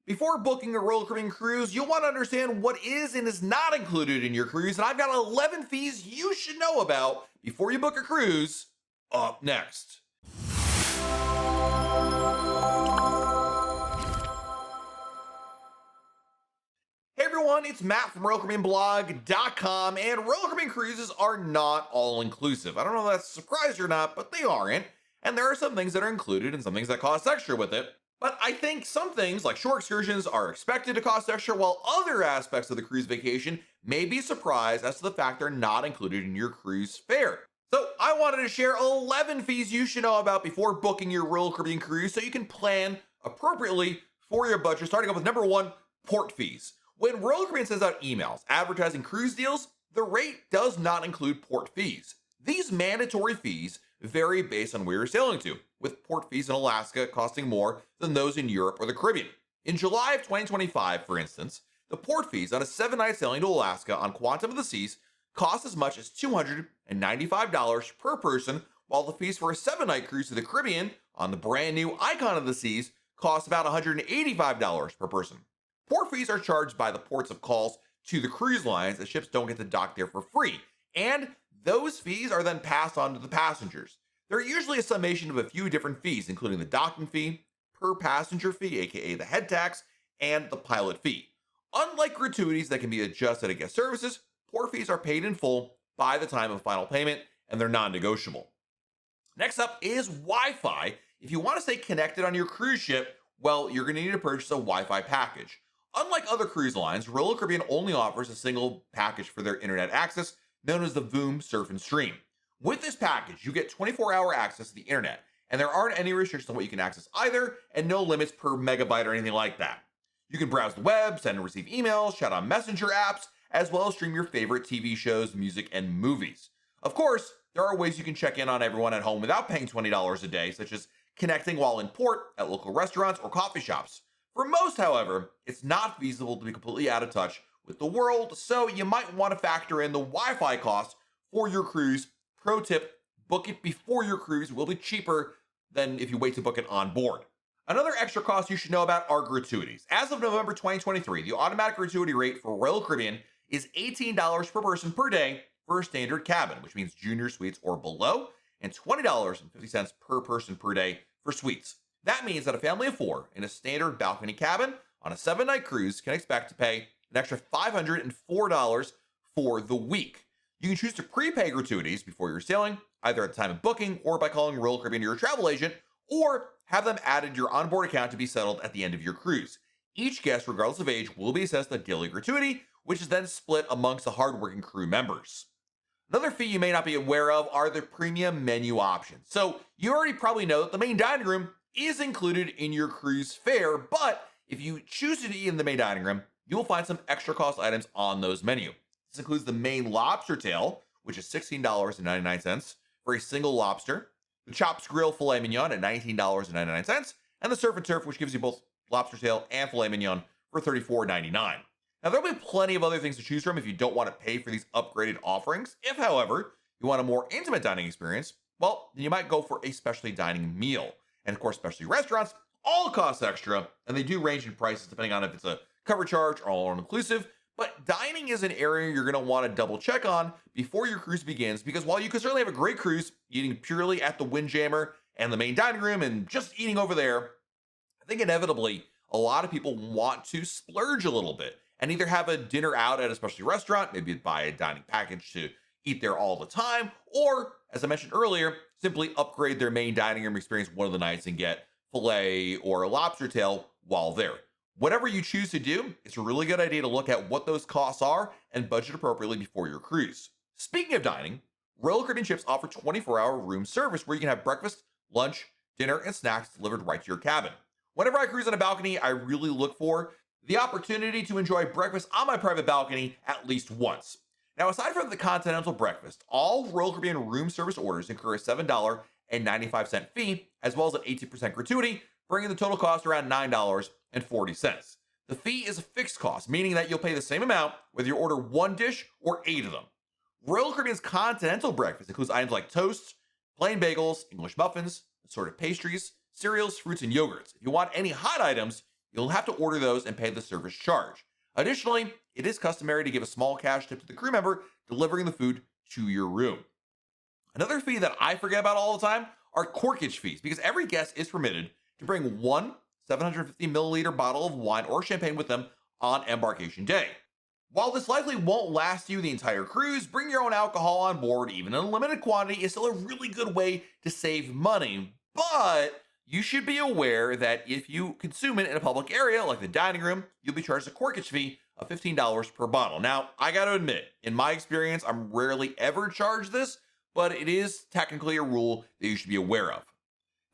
Before booking a Royal Caribbean cruise, you'll want to understand what is and is not included in your cruise, and I've got 11 fees you should know about before you book a cruise up next. Hey everyone, it's Matt from RoyalCaribbeanBlog.com, and Royal Caribbean cruises are not all inclusive. I don't know if that's a surprise or not, but they aren't. And there are some things that are included and some things that cost extra with it. But I think some things, like shore excursions, are expected to cost extra, while other aspects of the cruise vacation may be surprised as to the fact they're not included in your cruise fare. So I wanted to share 11 fees you should know about before booking your Royal Caribbean cruise so you can plan appropriately for your budget, starting off with number one, port fees. When Royal Caribbean sends out emails advertising cruise deals, the rate does not include port fees. These mandatory fees vary based on where you're sailing to, with port fees in Alaska costing more than those in Europe or the Caribbean. In July of 2025, for instance, the port fees on a 7-night sailing to Alaska on Quantum of the Seas cost as much as $295 per person, while the fees for a 7-night cruise to the Caribbean on the brand new Icon of the Seas cost about $185 per person. Port fees are charged by the ports of calls to the cruise lines, as ships don't get to dock there for free, and those fees are then passed on to the passengers. They're usually a summation of a few different fees, including the docking fee, per passenger fee, aka the head tax, and the pilot fee. Unlike gratuities that can be adjusted at guest services, port fees are paid in full by the time of final payment, and they're non-negotiable. Next up is Wi-Fi. If you want to stay connected on your cruise ship, well, you're going to need to purchase a Wi-Fi package. Unlike other cruise lines, Royal Caribbean only offers a single package for their internet access, known as the Voom Surf and Stream. With this package, you get 24-hour access to the internet, and there aren't any restrictions on what you can access either, and no limits per megabyte or anything like that. You can browse the web, send and receive emails, chat on messenger apps, as well as stream your favorite TV shows, music, and movies. Of course, there are ways you can check in on everyone at home without paying $20 a day, such as connecting while in port at local restaurants or coffee shops. For most, however, it's not feasible to be completely out of touch with the world, so you might want to factor in the Wi-Fi cost for your cruise. Pro tip, book it before your cruise. It will be cheaper than if you wait to book it on board. Another extra cost you should know about are gratuities. As of November 2023, the automatic gratuity rate for Royal Caribbean is $18 per person per day for a standard cabin, which means junior suites or below, and $20.50 per person per day for suites. That means that a family of 4 in a standard balcony cabin on a 7-night cruise can expect to pay an extra $504 for the week. You can choose to prepay gratuities before you're sailing, either at the time of booking or by calling Royal Caribbean to your travel agent, or have them added to your onboard account to be settled at the end of your cruise. Each guest, regardless of age, will be assessed a daily gratuity, which is then split amongst the hardworking crew members. Another fee you may not be aware of are the premium menu options. So you already probably know that the main dining room is included in your cruise fare, but if you choose to eat in the main dining room, you'll find some extra cost items on those menu. This includes the main lobster tail, which is $16.99 for a single lobster, the Chops Grill filet mignon at $19.99, and the Surf and Turf, which gives you both lobster tail and filet mignon for $34.99. Now, there'll be plenty of other things to choose from if you don't want to pay for these upgraded offerings. If, however, you want a more intimate dining experience, well, then you might go for a specialty dining meal. And of course, specialty restaurants all cost extra, and they do range in prices depending on if it's a cover charge or all-inclusive. But dining is an area you're going to want to double check on before your cruise begins, because while you can certainly have a great cruise eating purely at the Windjammer and the main dining room and just eating over there, I think inevitably a lot of people want to splurge a little bit and either have a dinner out at a specialty restaurant, maybe buy a dining package to eat there all the time, or, as I mentioned earlier, simply upgrade their main dining room experience one of the nights and get filet or a lobster tail while there. Whatever you choose to do, it's a really good idea to look at what those costs are and budget appropriately before your cruise. Speaking of dining, Royal Caribbean ships offer 24-hour room service where you can have breakfast, lunch, dinner, and snacks delivered right to your cabin. Whenever I cruise on a balcony, I really look for the opportunity to enjoy breakfast on my private balcony at least once. Now, aside from the continental breakfast, all Royal Caribbean room service orders incur a $7.95 fee, as well as an 18% gratuity, bringing the total cost around $9.40. The fee is a fixed cost, meaning that you'll pay the same amount whether you order one dish or 8 of them. Royal Caribbean's continental breakfast includes items like toast, plain bagels, English muffins, assorted pastries, cereals, fruits, and yogurts. If you want any hot items, you'll have to order those and pay the service charge. Additionally, it is customary to give a small cash tip to the crew member delivering the food to your room. Another fee that I forget about all the time are corkage fees, because every guest is permitted to bring one 750 milliliter bottle of wine or champagne with them on embarkation day. While this likely won't last you the entire cruise, bring your own alcohol on board, even in a limited quantity, is still a really good way to save money. But you should be aware that if you consume it in a public area like the dining room, you'll be charged a corkage fee of $15 per bottle. Now, I gotta admit, in my experience, I'm rarely ever charged this, but it is technically a rule that you should be aware of.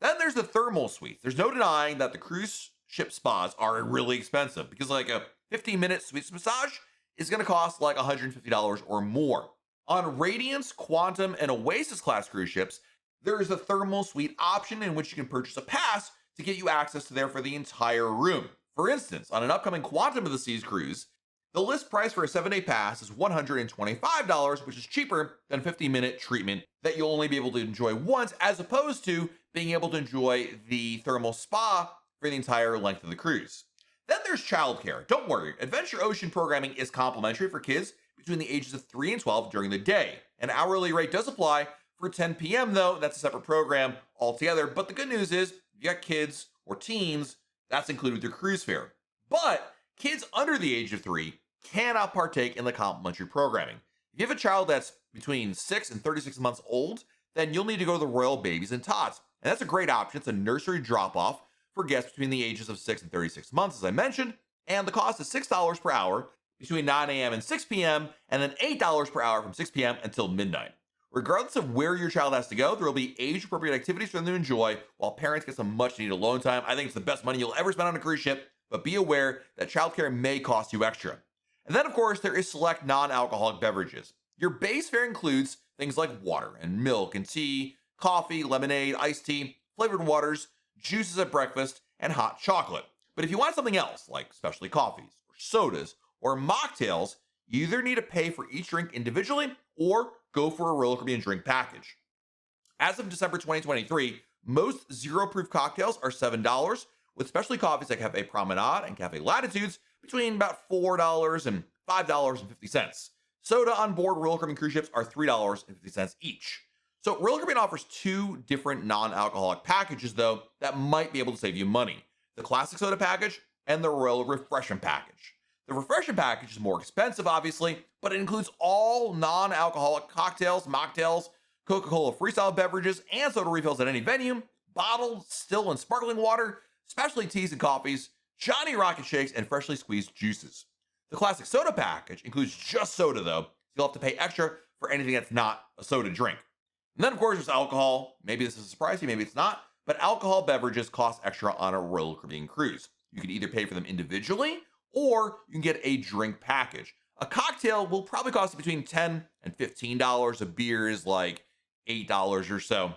Then there's the thermal suites. There's no denying that the cruise ship spas are really expensive, because like a 15-minute suites massage is going to cost like $150 or more. On Radiance, Quantum, and Oasis class cruise ships, there is a thermal suite option in which you can purchase a pass to get you access to there for the entire room. For instance, on an upcoming Quantum of the Seas cruise, the list price for a 7-day pass is $125, which is cheaper than a 50-minute treatment that you'll only be able to enjoy once, as opposed to being able to enjoy the thermal spa for the entire length of the cruise. Then there's childcare. Don't worry, Adventure Ocean programming is complimentary for kids between the ages of 3 and 12 during the day. An hourly rate does apply for 10 p.m. though. That's a separate program altogether. But the good news is, if you got kids or teens, that's included with your cruise fare. But kids under the age of 3 cannot partake in the complimentary programming. If you have a child that's between 6 and 36 months old, then you'll need to go to the Royal Babies and Tots. And that's a great option. It's a nursery drop-off for guests between the ages of 6 and 36 months, as I mentioned, and the cost is $6 per hour between 9 a.m. and 6 p.m., and then $8 per hour from 6 p.m. until midnight. Regardless of where your child has to go, there will be age-appropriate activities for them to enjoy while parents get some much-needed alone time. I think it's the best money you'll ever spend on a cruise ship, but be aware that childcare may cost you extra. And then, of course, there is select non-alcoholic beverages. Your base fare includes things like water and milk and tea, coffee, lemonade, iced tea, flavored waters, juices at breakfast, and hot chocolate. But if you want something else, like specialty coffees, or sodas, or mocktails, you either need to pay for each drink individually or go for a Royal Caribbean drink package. As of December 2023, most zero-proof cocktails are $7, with specialty coffees like Cafe Promenade and Cafe Latitudes between about $4 and $5.50. Soda on board Royal Caribbean cruise ships are $3.50 each. So Royal Caribbean offers 2 different non-alcoholic packages, though, that might be able to save you money. The Classic Soda package and the Royal Refreshment package. The Refreshment package is more expensive, obviously, but it includes all non-alcoholic cocktails, mocktails, Coca-Cola freestyle beverages, and soda refills at any venue, bottled, still, and sparkling water, specialty teas and coffees, Johnny Rocket shakes, and freshly squeezed juices. The Classic Soda package includes just soda, though, so you'll have to pay extra for anything that's not a soda drink. And then, of course, there's alcohol. Maybe this is a surprise to you, maybe it's not, but alcohol beverages cost extra on a Royal Caribbean cruise. You can either pay for them individually, or you can get a drink package. A cocktail will probably cost you between $10 and $15. A beer is like $8 or so.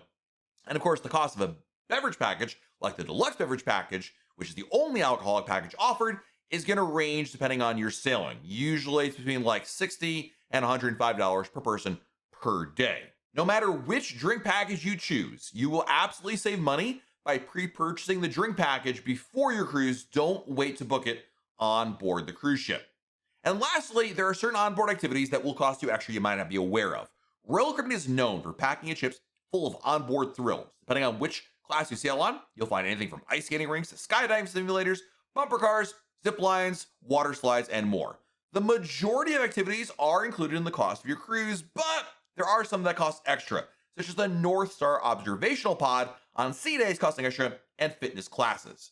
And of course, the cost of a beverage package, like the deluxe beverage package, which is the only alcoholic package offered, is going to range depending on your sailing. Usually it's between like $60 and $105 per person per day. No matter which drink package you choose, you will absolutely save money by pre-purchasing the drink package before your cruise. Don't wait to book it on board the cruise ship. And lastly, there are certain onboard activities that will cost you extra you might not be aware of. Royal Caribbean is known for packing its ships full of onboard thrills. Depending on which class you sail on, you'll find anything from ice skating rinks to skydiving simulators, bumper cars, zip lines, water slides, and more. The majority of activities are included in the cost of your cruise, but there are some that cost extra, such as the North Star Observational Pod on sea days costing extra, and fitness classes.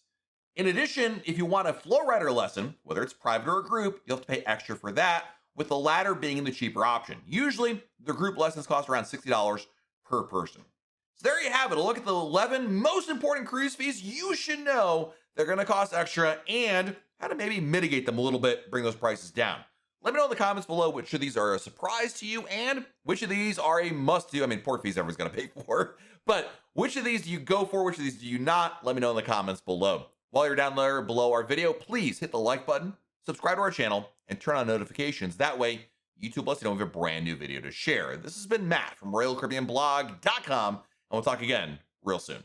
In addition, if you want a flow rider lesson, whether it's private or a group, you'll have to pay extra for that, with the latter being the cheaper option. Usually, the group lessons cost around $60 per person. So there you have it, a look at the 11 most important cruise fees you should know they're going to cost extra, and how to maybe mitigate them a little bit, bring those prices down. Let me know in the comments below which of these are a surprise to you and which of these are a must-do. I mean, port fees everyone's going to pay for, but which of these do you go for, which of these do you not? Let me know in the comments below. While you're down there below our video, please hit the like button, subscribe to our channel, and turn on notifications. That way, YouTube lets you know we have a brand new video to share. This has been Matt from RoyalCaribbeanBlog.com, and we'll talk again real soon.